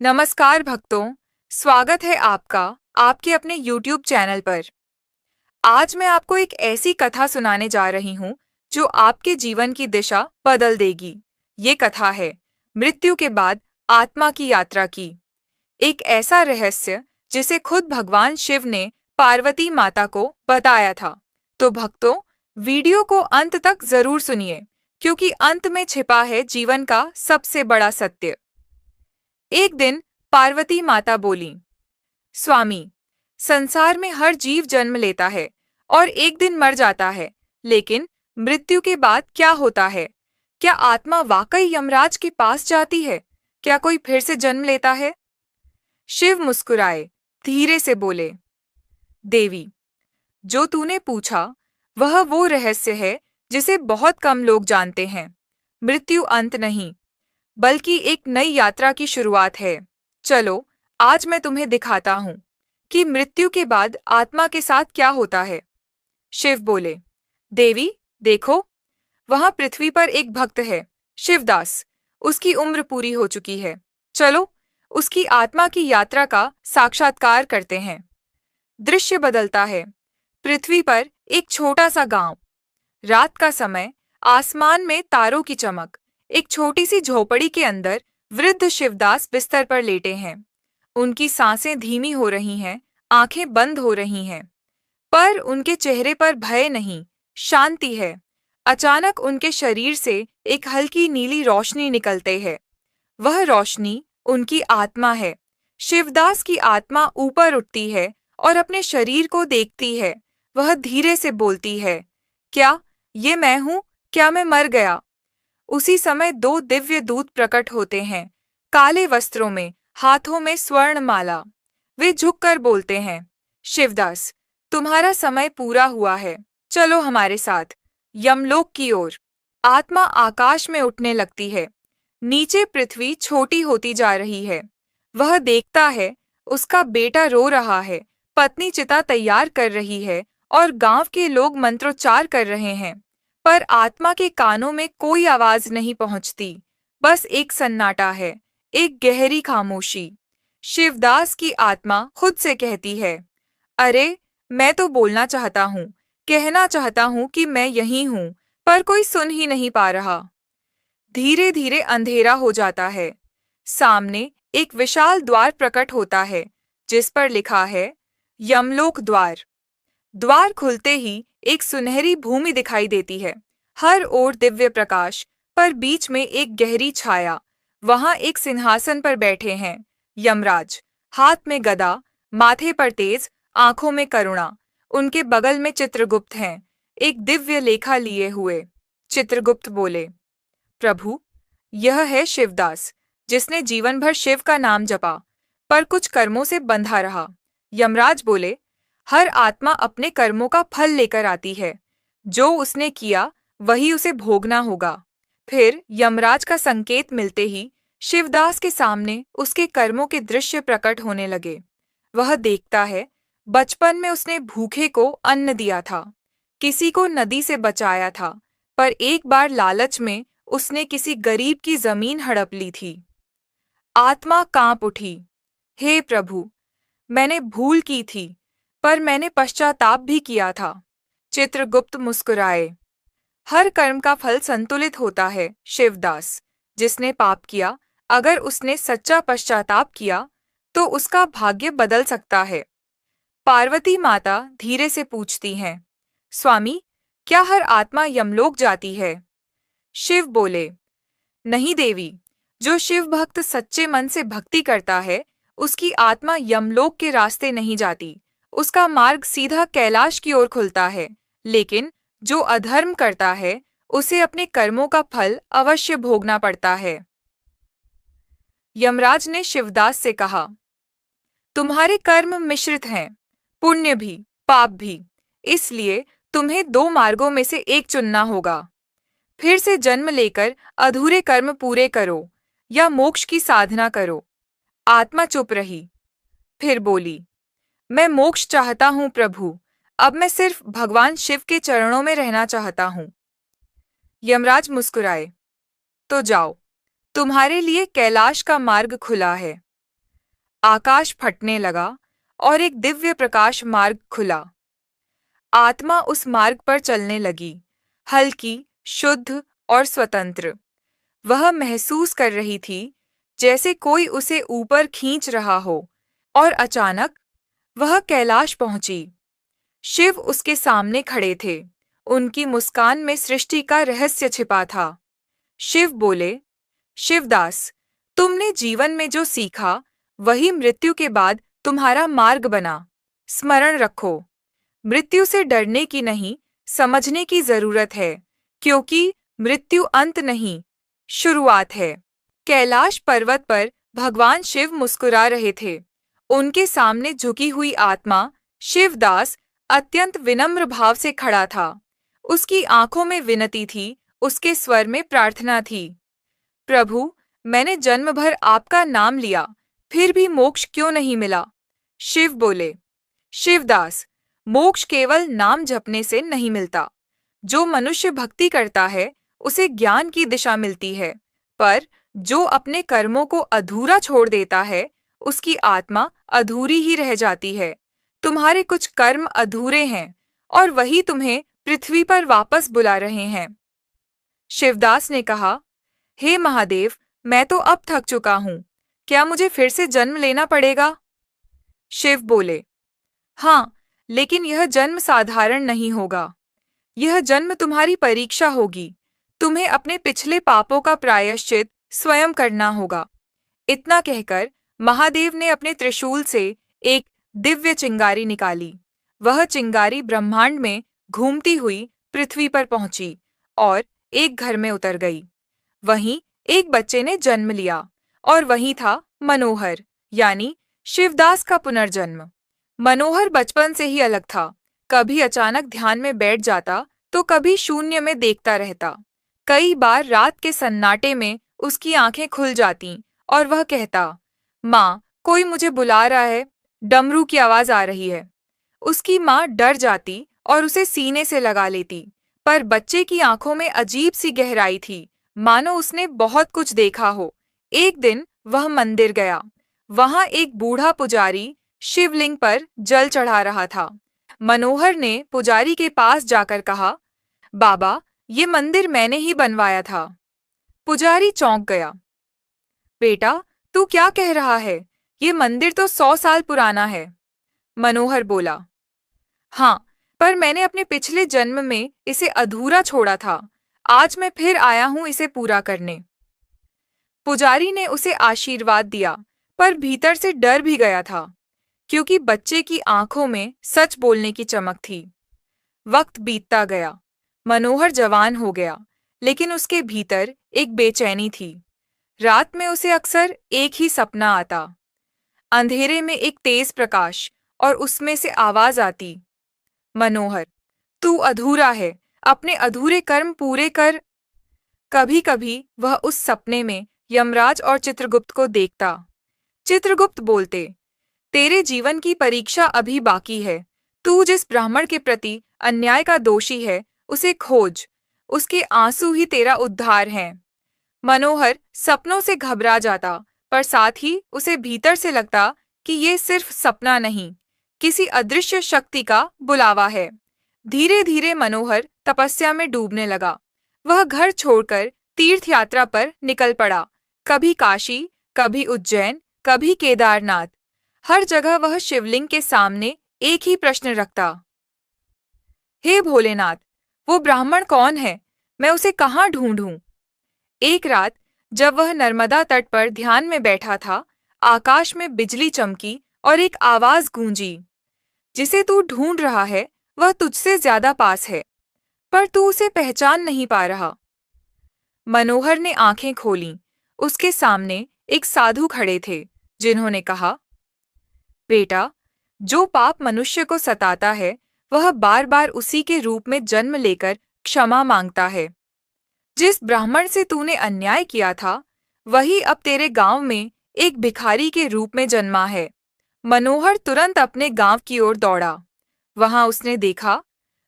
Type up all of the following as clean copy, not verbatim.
नमस्कार भक्तों, स्वागत है आपका आपके अपने YouTube चैनल पर। आज मैं आपको एक ऐसी कथा सुनाने जा रही हूँ जो आपके जीवन की दिशा बदल देगी। ये कथा है मृत्यु के बाद आत्मा की यात्रा की। एक ऐसा रहस्य जिसे खुद भगवान शिव ने पार्वती माता को बताया था। तो भक्तों, वीडियो को अंत तक जरूर सुनिए, क्योंकि अंत में छिपा है जीवन का सबसे बड़ा सत्य। एक दिन पार्वती माता बोली, स्वामी, संसार में हर जीव जन्म लेता है और एक दिन मर जाता है, लेकिन मृत्यु के बाद क्या होता है? क्या आत्मा वाकई यमराज के पास जाती है? क्या कोई फिर से जन्म लेता है? शिव मुस्कुराए, धीरे से बोले, देवी, जो तूने पूछा वह वो रहस्य है जिसे बहुत कम लोग जानते हैं। मृत्यु अंत नहीं, बल्कि एक नई यात्रा की शुरुआत है। चलो, आज मैं तुम्हें दिखाता हूँ कि मृत्यु के बाद आत्मा के साथ क्या होता है। शिव बोले, देवी, देखो, वहां पृथ्वी पर एक भक्त है, शिवदास। उसकी उम्र पूरी हो चुकी है। चलो, उसकी आत्मा की यात्रा का साक्षात्कार करते हैं। दृश्य बदलता है। पृथ्वी पर एक छोटा सा गांव। रात का समय, आसमान में तारों की चमक। एक छोटी सी झोपड़ी के अंदर वृद्ध शिवदास बिस्तर पर लेटे हैं। उनकी सांसें धीमी हो रही हैं, आंखें बंद हो रही हैं, पर उनके चेहरे पर भय नहीं, शांति है। अचानक उनके शरीर से एक हल्की नीली रोशनी निकलते है। वह रोशनी उनकी आत्मा है। शिवदास की आत्मा ऊपर उठती है और अपने शरीर को देखती है। वह धीरे से बोलती है, क्या ये मैं हूँ? क्या मैं मर गया? उसी समय दो दिव्य दूत प्रकट होते हैं, काले वस्त्रों में, हाथों में स्वर्ण माला। वे झुककर बोलते हैं, शिवदास, तुम्हारा समय पूरा हुआ है। चलो हमारे साथ यमलोक की ओर। आत्मा आकाश में उठने लगती है। नीचे पृथ्वी छोटी होती जा रही है। वह देखता है, उसका बेटा रो रहा है, पत्नी चिता तैयार कर रही है और गांव के लोग मंत्रोच्चार कर रहे हैं। पर आत्मा के कानों में कोई आवाज नहीं पहुंचती। बस एक सन्नाटा है, एक गहरी खामोशी। शिवदास की आत्मा खुद से कहती है, अरे, मैं तो बोलना चाहता हूँ, कहना चाहता हूँ कि मैं यहीं हूँ, पर कोई सुन ही नहीं पा रहा। धीरे धीरे अंधेरा हो जाता है। सामने एक विशाल द्वार प्रकट होता है, जिस पर लिखा है, यमलोक द्वार। द्वार खुलते ही एक सुनहरी भूमि दिखाई देती है। हर ओर दिव्य प्रकाश, पर बीच में एक गहरी छाया। वहां एक सिंहासन पर बैठे हैं यमराज, हाथ में गदा, माथे पर तेज, आंखों में करुणा। उनके बगल में चित्रगुप्त हैं, एक दिव्य लेखा लिए हुए। चित्रगुप्त बोले, प्रभु, यह है शिवदास, जिसने जीवन भर शिव का नाम जपा, पर कुछ कर्मों से बंधा रहा। यमराज बोले, हर आत्मा अपने कर्मों का फल लेकर आती है। जो उसने किया वही उसे भोगना होगा। फिर यमराज का संकेत मिलते ही शिवदास के सामने उसके कर्मों के दृश्य प्रकट होने लगे। वह देखता है, बचपन में उसने भूखे को अन्न दिया था, किसी को नदी से बचाया था, पर एक बार लालच में उसने किसी गरीब की जमीन हड़प ली थी। आत्मा कांप उठी, हे प्रभु, मैंने भूल की थी, पर मैंने पश्चाताप भी किया था। चित्रगुप्त मुस्कुराए, हर कर्म का फल संतुलित होता है शिवदास। जिसने पाप किया, अगर उसने सच्चा पश्चाताप किया, तो उसका भाग्य बदल सकता है। पार्वती माता धीरे से पूछती हैं, स्वामी, क्या हर आत्मा यमलोक जाती है? शिव बोले, नहीं देवी, जो शिव भक्त सच्चे मन से भक्ति करता है, उसकी आत्मा यमलोक के रास्ते नहीं जाती। उसका मार्ग सीधा कैलाश की ओर खुलता है। लेकिन जो अधर्म करता है, उसे अपने कर्मों का फल अवश्य भोगना पड़ता है। यमराज ने शिवदास से कहा, तुम्हारे कर्म मिश्रित हैं, पुण्य भी, पाप भी। इसलिए तुम्हें दो मार्गों में से एक चुनना होगा। फिर से जन्म लेकर अधूरे कर्म पूरे करो, या मोक्ष की साधना करो। आत्मा चुप रही, फिर बोली, मैं मोक्ष चाहता हूँ प्रभु। अब मैं सिर्फ भगवान शिव के चरणों में रहना चाहता हूँ। यमराज मुस्कुराए, तो जाओ, तुम्हारे लिए कैलाश का मार्ग खुला है। आकाश फटने लगा और एक दिव्य प्रकाश मार्ग खुला। आत्मा उस मार्ग पर चलने लगी, हल्की, शुद्ध और स्वतंत्र। वह महसूस कर रही थी जैसे कोई उसे ऊपर खींच रहा हो, और अचानक वह कैलाश पहुंची। शिव उसके सामने खड़े थे। उनकी मुस्कान में सृष्टि का रहस्य छिपा था। शिव बोले, शिवदास, तुमने जीवन में जो सीखा वही मृत्यु के बाद तुम्हारा मार्ग बना। स्मरण रखो, मृत्यु से डरने की नहीं, समझने की जरूरत है, क्योंकि मृत्यु अंत नहीं, शुरुआत है। कैलाश पर्वत पर भगवान शिव मुस्कुरा रहे थे। उनके सामने झुकी हुई आत्मा शिवदास अत्यंत विनम्र भाव से खड़ा था। उसकी आंखों में विनती थी, उसके स्वर में प्रार्थना थी। प्रभु, मैंने जन्म भर आपका नाम लिया, फिर भी मोक्ष क्यों नहीं मिला? शिव बोले, शिवदास, मोक्ष केवल नाम जपने से नहीं मिलता। जो मनुष्य भक्ति करता है उसे ज्ञान की दिशा मिलती है, पर जो अपने कर्मों को अधूरा छोड़ देता है उसकी आत्मा अधूरी ही रह जाती है। तुम्हारे कुछ कर्म अधूरे हैं और वही तुम्हें पृथ्वी पर वापस बुला रहे हैं। शिवदास ने कहा, हे महादेव, मैं तो अब थक चुका हूँ, क्या मुझे फिर से जन्म लेना पड़ेगा? शिव बोले, हाँ, लेकिन यह जन्म साधारण नहीं होगा। यह जन्म तुम्हारी परीक्षा होगी। तुम्हें अपने पिछले पापों का प्रायश्चित स्वयं करना होगा। इतना कहकर महादेव ने अपने त्रिशूल से एक दिव्य चिंगारी निकाली। वह चिंगारी ब्रह्मांड में घूमती हुई पृथ्वी पर पहुंची और एक घर में उतर गई। वहीं एक बच्चे ने जन्म लिया और वही था मनोहर, यानी शिवदास का पुनर्जन्म। मनोहर बचपन से ही अलग था। कभी अचानक ध्यान में बैठ जाता तो कभी शून्य में देखता रहता। कई बार रात के सन्नाटे में उसकी आंखें खुल जातीं और वह कहता, माँ, कोई मुझे बुला रहा है, डमरू की आवाज आ रही है। उसकी माँ डर जाती और उसे सीने से लगा लेती, पर बच्चे की आंखों में अजीब सी गहराई थी, मानो उसने बहुत कुछ देखा हो। एक दिन वह मंदिर गया। वहां एक बूढ़ा पुजारी शिवलिंग पर जल चढ़ा रहा था। मनोहर ने पुजारी के पास जाकर कहा, बाबा, ये मंदिर मैंने ही बनवाया था। पुजारी चौंक गया। बेटा, तू क्या कह रहा है? ये मंदिर तो 100 साल पुराना है। मनोहर बोला, हाँ, पर मैंने अपने पिछले जन्म में इसे अधूरा छोड़ा था। आज मैं फिर आया हूं इसे पूरा करने। पुजारी ने उसे आशीर्वाद दिया, पर भीतर से डर भी गया था, क्योंकि बच्चे की आंखों में सच बोलने की चमक थी। वक्त बीतता गया। मनोहर जवान हो गया, लेकिन उसके भीतर एक बेचैनी थी। रात में उसे अक्सर एक ही सपना आता। अंधेरे में एक तेज प्रकाश और उसमें से आवाज आती, मनोहर, तू अधूरा है, अपने अधूरे कर्म पूरे कर। कभी कभी वह उस सपने में यमराज और चित्रगुप्त को देखता। चित्रगुप्त बोलते, तेरे जीवन की परीक्षा अभी बाकी है। तू जिस ब्राह्मण के प्रति अन्याय का दोषी है उसे खोज, उसके आंसू ही तेरा उद्धार हैं। मनोहर सपनों से घबरा जाता, पर साथ ही उसे भीतर से लगता कि ये सिर्फ सपना नहीं, किसी अदृश्य शक्ति का बुलावा है। धीरे धीरे मनोहर तपस्या में डूबने लगा। वह घर छोड़कर तीर्थ यात्रा पर निकल पड़ा। कभी काशी, कभी उज्जैन, कभी केदारनाथ। हर जगह वह शिवलिंग के सामने एक ही प्रश्न रखता, हे भोलेनाथ, वो ब्राह्मण कौन है? मैं उसे कहाँ ढूंढूं? एक रात जब वह नर्मदा तट पर ध्यान में बैठा था, आकाश में बिजली चमकी और एक आवाज गूंजी, जिसे तू ढूंढ रहा है वह तुझसे ज्यादा पास है, पर तू उसे पहचान नहीं पा रहा। मनोहर ने आंखें खोलीं। उसके सामने एक साधु खड़े थे, जिन्होंने कहा, बेटा, जो पाप मनुष्य को सताता है वह बार बार उसी के रूप में जन्म लेकर क्षमा मांगता है। जिस ब्राह्मण से तूने अन्याय किया था वही अब तेरे गांव में एक भिखारी के रूप में जन्मा है। मनोहर तुरंत अपने गांव की ओर दौड़ा। वहां उसने देखा,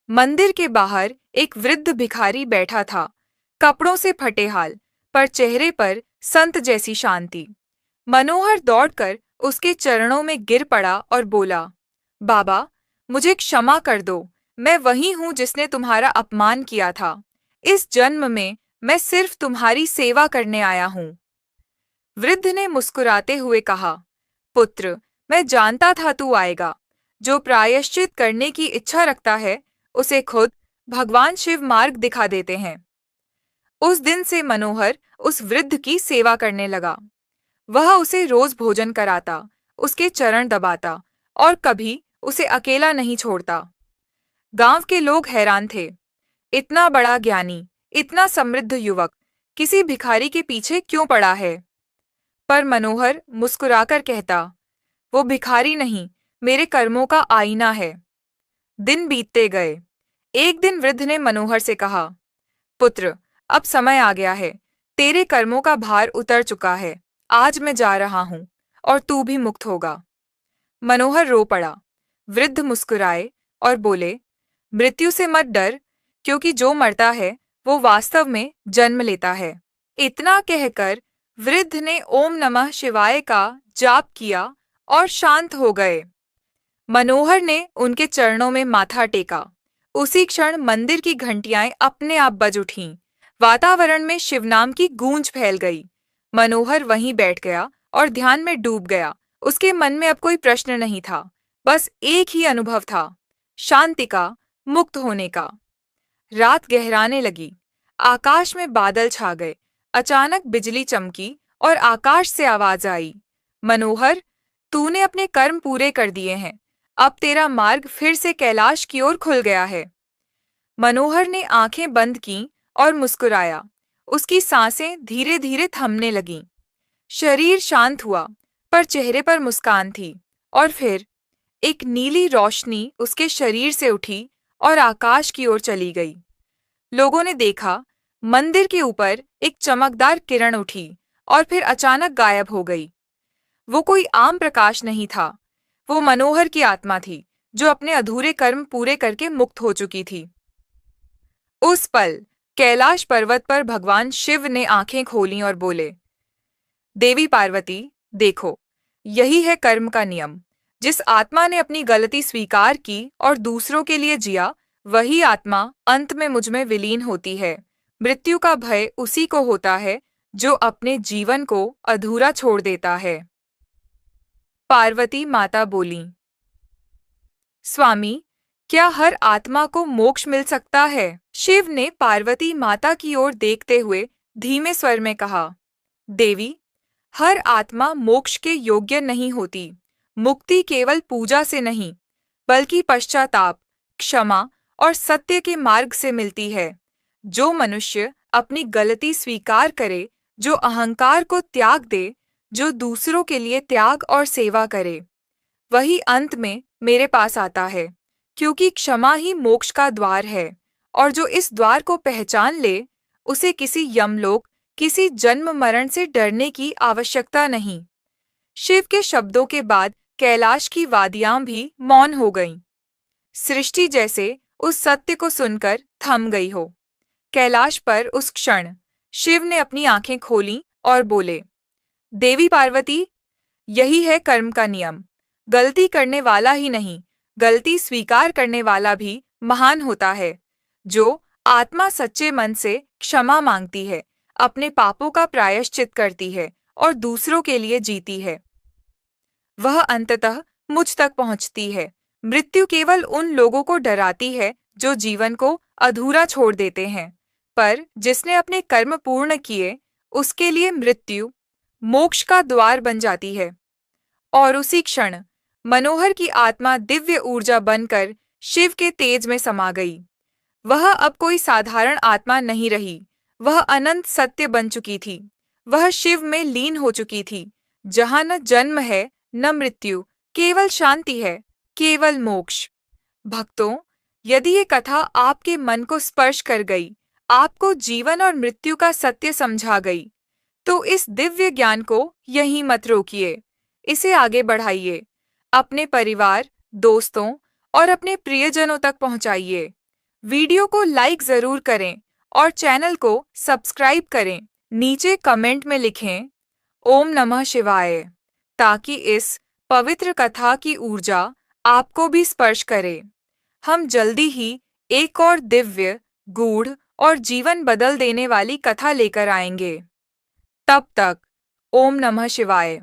मंदिर के बाहर एक वृद्ध भिखारी बैठा था, कपड़ों से फटे हाल, पर चेहरे पर संत जैसी शांति। मनोहर दौड़कर उसके चरणों में गिर पड़ा और बोला, बाबा, मुझे क्षमा कर दो, मैं वही हूँ जिसने तुम्हारा अपमान किया था। इस जन्म में मैं सिर्फ तुम्हारी सेवा करने आया हूँ। वृद्ध ने मुस्कुराते हुए कहा, पुत्र, मैं जानता था तू आएगा। जो प्रायश्चित करने की इच्छा रखता है, उसे खुद भगवान शिव मार्ग दिखा देते हैं। उस दिन से मनोहर उस वृद्ध की सेवा करने लगा। वह उसे रोज भोजन कराता, उसके चरण दबाता और कभी उसे अकेला नहीं छोड़ता। गांव के लोग हैरान थे। इतना बड़ा ज्ञानी, इतना समृद्ध युवक किसी भिखारी के पीछे क्यों पड़ा है? पर मनोहर मुस्कुराकर कहता, वो भिखारी नहीं, मेरे कर्मों का आईना है। दिन बीतते गए। एक दिन वृद्ध ने मनोहर से कहा, पुत्र, अब समय आ गया है। तेरे कर्मों का भार उतर चुका है। आज मैं जा रहा हूं और तू भी मुक्त होगा। मनोहर रो पड़ा। वृद्ध मुस्कुराए और बोले, मृत्यु से मत डर, क्योंकि जो मरता है वो वास्तव में जन्म लेता है। इतना कहकर वृद्ध ने ओम नमः शिवाय का जाप किया और शांत हो गए। मनोहर ने उनके चरणों में माथा टेका। उसी क्षण मंदिर की घंटियां अपने आप बज उठीं। वातावरण में शिवनाम की गूंज फैल गई। मनोहर वहीं बैठ गया और ध्यान में डूब गया। उसके मन में अब कोई प्रश्न नहीं था, बस एक ही अनुभव था, शांति का, मुक्त होने का। रात गहराने लगी। आकाश में बादल छा गए। अचानक बिजली चमकी और आकाश से आवाज आई, मनोहर, तूने अपने कर्म पूरे कर दिए हैं। अब तेरा मार्ग फिर से कैलाश की ओर खुल गया है। मनोहर ने आंखें बंद कीं और मुस्कुराया। उसकी सांसें धीरे धीरे थमने लगीं। शरीर शांत हुआ, पर चेहरे पर मुस्कान थी। और फिर एक नीली रोशनी उसके शरीर से उठी और आकाश की ओर चली गई। लोगों ने देखा, मंदिर के ऊपर एक चमकदार किरण उठी और फिर अचानक गायब हो गई। वो कोई आम प्रकाश नहीं था, वो मनोहर की आत्मा थी, जो अपने अधूरे कर्म पूरे करके मुक्त हो चुकी थी। उस पल कैलाश पर्वत पर भगवान शिव ने आंखें खोलीं और बोले, देवी पार्वती, देखो, यही है कर्म का नियम। जिस आत्मा ने अपनी गलती स्वीकार की और दूसरों के लिए जिया, वही आत्मा अंत में मुझ में विलीन होती है। मृत्यु का भय उसी को होता है जो अपने जीवन को अधूरा छोड़ देता है। पार्वती माता बोलीं, स्वामी, क्या हर आत्मा को मोक्ष मिल सकता है? शिव ने पार्वती माता की ओर देखते हुए धीमे स्वर में कहा, देवी, हर आत्मा मोक्ष के योग्य नहीं होती। मुक्ति केवल पूजा से नहीं, बल्कि पश्चाताप, क्षमा और सत्य के मार्ग से मिलती है। जो मनुष्य अपनी गलती स्वीकार करे, जो अहंकार को त्याग दे, जो दूसरों के लिए त्याग और सेवा करे, वही अंत में मेरे पास आता है, क्योंकि क्षमा ही मोक्ष का द्वार है। और जो इस द्वार को पहचान ले, उसे किसी यमलोक, किसी जन्म मरण से डरने की आवश्यकता नहीं। शिव के शब्दों के बाद कैलाश की वादियां भी मौन हो गईं। सृष्टि जैसे उस सत्य को सुनकर थम गई हो। कैलाश पर उस क्षण शिव ने अपनी आंखें खोलीं और बोले, देवी पार्वती, यही है कर्म का नियम। गलती करने वाला ही नहीं, गलती स्वीकार करने वाला भी महान होता है। जो आत्मा सच्चे मन से क्षमा मांगती है, अपने पापों का प्रायश्चित करती है और दूसरों के लिए जीती है, वह अंततः मुझ तक पहुंचती है। मृत्यु केवल उन लोगों को डराती है जो जीवन को अधूरा छोड़ देते हैं, पर जिसने अपने कर्म पूर्ण किए, उसके लिए मृत्यु मोक्ष का द्वार बन जाती है। और उसी क्षण मनोहर की आत्मा दिव्य ऊर्जा बनकर शिव के तेज में समा गई। वह अब कोई साधारण आत्मा नहीं रही, वह अनंत सत्य बन चुकी थी। वह शिव में लीन हो चुकी थी, जहाँ न जन्म है न मृत्यु, केवल शांति है, केवल मोक्ष। भक्तों, यदि ये कथा आपके मन को स्पर्श कर गई, आपको जीवन और मृत्यु का सत्य समझा गई, तो इस दिव्य ज्ञान को यहीं मत रोकिए, इसे आगे बढ़ाइए। अपने परिवार, दोस्तों और अपने प्रियजनों तक पहुंचाइए। वीडियो को लाइक जरूर करें और चैनल को सब्सक्राइब करें। नीचे कमेंट में लिखें, ओम नमः शिवाय। ताकि इस पवित्र कथा की ऊर्जा आपको भी स्पर्श करे। हम जल्दी ही एक और दिव्य, गूढ़ और जीवन बदल देने वाली कथा लेकर आएंगे। तब तक ओम नमः शिवाय।